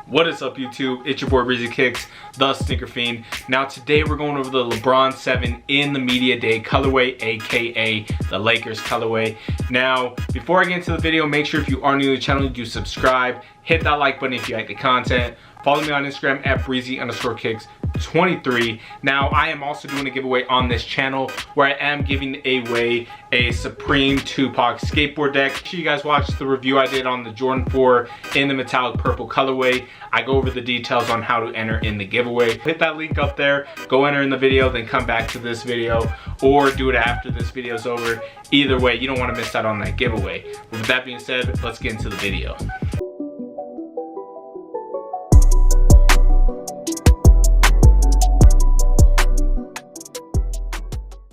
What is up, YouTube? It's your boy Breezy Kicks, the Sneaker Fiend. Now today we're going over the LeBron 7 in the Media Day colorway, aka the Lakers colorway. Now before I get into the video, make sure if you are new to the channel, you do subscribe, hit that like button if you like the content. Follow me on Instagram at breezy_kicks23. Now I am also doing a giveaway on this channel where I am giving away a Supreme Tupac skateboard deck. Make sure you guys watch the review I did on the Jordan 4 in the metallic purple colorway. I go over the details on how to enter in the giveaway. Hit that link up there, go enter in the video, then come back to this video, or do it after this video is over. Either way, you don't want to miss out on that giveaway. But with that being said, let's get into the video.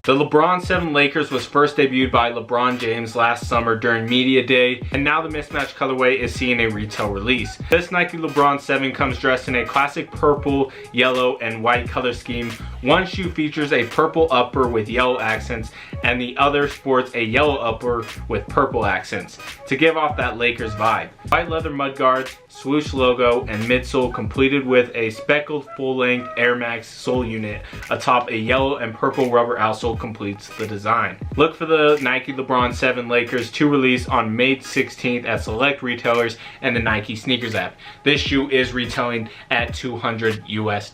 The LeBron 7 Lakers was first debuted by LeBron James last summer during Media Day, and now the mismatched colorway is seeing a retail release. This Nike LeBron 7 comes dressed in a classic purple, yellow, and white color scheme. One shoe features a purple upper with yellow accents, and the other sports a yellow upper with purple accents to give off that Lakers vibe. White leather mudguards, swoosh logo, and midsole completed with a speckled full-length Air Max sole unit atop a yellow and purple rubber outsole completes the design. Look for the Nike LeBron 7 Lakers to release on May 16th at select retailers and the Nike sneakers app. This shoe is retailing at $200 US.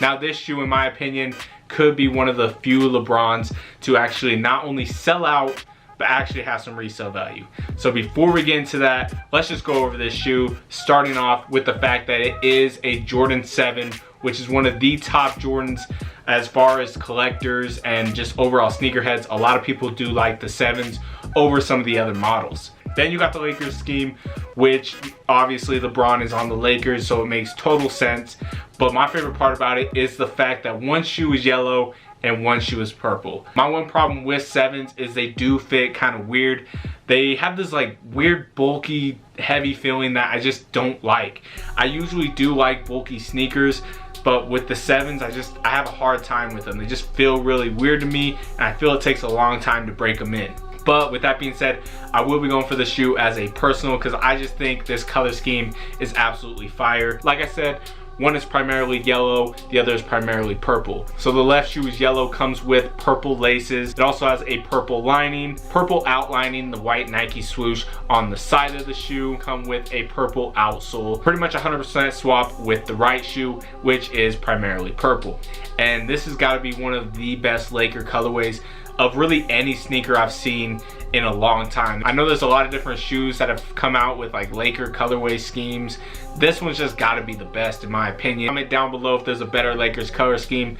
Now this shoe, in my opinion, could be one of the few LeBrons to actually not only sell out but actually have some resale value. So before we get into that, let's just go over this shoe, starting off with the fact that it is a Jordan 7, which is one of the top Jordans as far as collectors and just overall sneakerheads. A lot of people do like the 7s over some of the other models. Then you got the Lakers scheme, which obviously LeBron is on the Lakers, so it makes total sense. But my favorite part about it is the fact that one shoe is yellow and one shoe is purple. My one problem with 7s is they do fit kind of weird. They have this like weird bulky heavy feeling that I just don't like. I usually do like bulky sneakers, but with the 7s I have a hard time with them. They just feel really weird to me, and I feel it takes a long time to break them in. But with that being said, I will be going for the shoe as a personal because I just think this color scheme is absolutely fire. Like I said, one is primarily yellow, the other is primarily purple. So the left shoe is yellow, comes with purple laces. It also has a purple lining, purple outlining the white Nike swoosh on the side of the shoe, come with a purple outsole. Pretty much 100% swap with the right shoe, which is primarily purple. And this has got to be one of the best Laker colorways of really any sneaker I've seen in a long time. I know there's a lot of different shoes that have come out with like Laker colorway schemes. This one's just gotta be the best in my opinion. Comment down below if there's a better Lakers color scheme.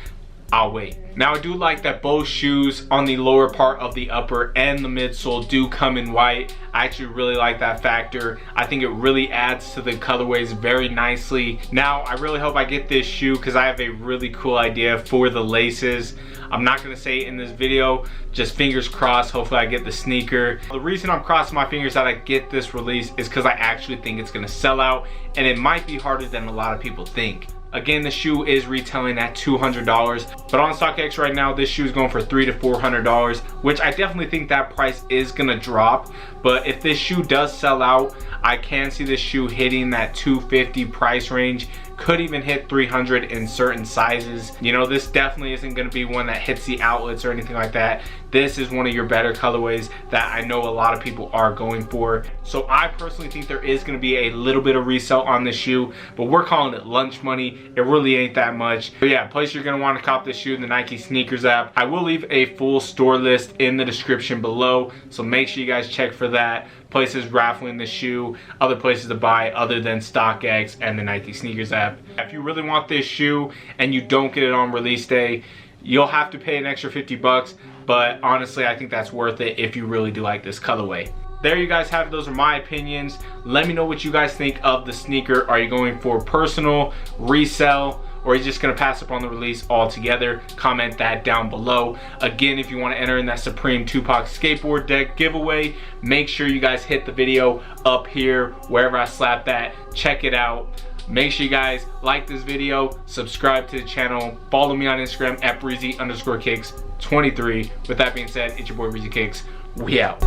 I'll wait. Now I do like that both shoes on the lower part of the upper and the midsole do come in white. I actually really like that factor. I think it really adds to the colorways very nicely. Now I really hope I get this shoe because I have a really cool idea for the laces. I'm not gonna say it in this video, just fingers crossed, hopefully I get the sneaker. The reason I'm crossing my fingers that I get this release is because I actually think it's gonna sell out, and it might be harder than a lot of people think. Again, the shoe is retailing at $200, but on StockX right now, this shoe is going for $300 to $400, which I definitely think that price is gonna drop. But if this shoe does sell out, I can see this shoe hitting that $250 price range. Could even hit $300 in certain sizes. You know, this definitely isn't gonna be one that hits the outlets or anything like that. This is one of your better colorways that I know a lot of people are going for. So I personally think there is gonna be a little bit of resale on this shoe, but we're calling it lunch money. It really ain't that much. But yeah, place you're gonna wanna cop this shoe in the Nike sneakers app. I will leave a full store list in the description below, so make sure you guys check for that. Places raffling the shoe, other places to buy other than StockX and the Nike sneakers app. If you really want this shoe and you don't get it on release day, you'll have to pay an extra 50 bucks, but honestly I think that's worth it if you really do like this colorway. There you guys have it. Those are my opinions. Let me know what you guys think of the sneaker. Are you going for personal, resell, or are you just gonna pass up on the release altogether? Comment that down below. Again, if you wanna enter in that Supreme Tupac skateboard deck giveaway, make sure you guys hit the video up here, wherever I slap that, check it out. Make sure you guys like this video, subscribe to the channel, follow me on Instagram at breezy_kicks23. With that being said, it's your boy Breezy Kicks. We out.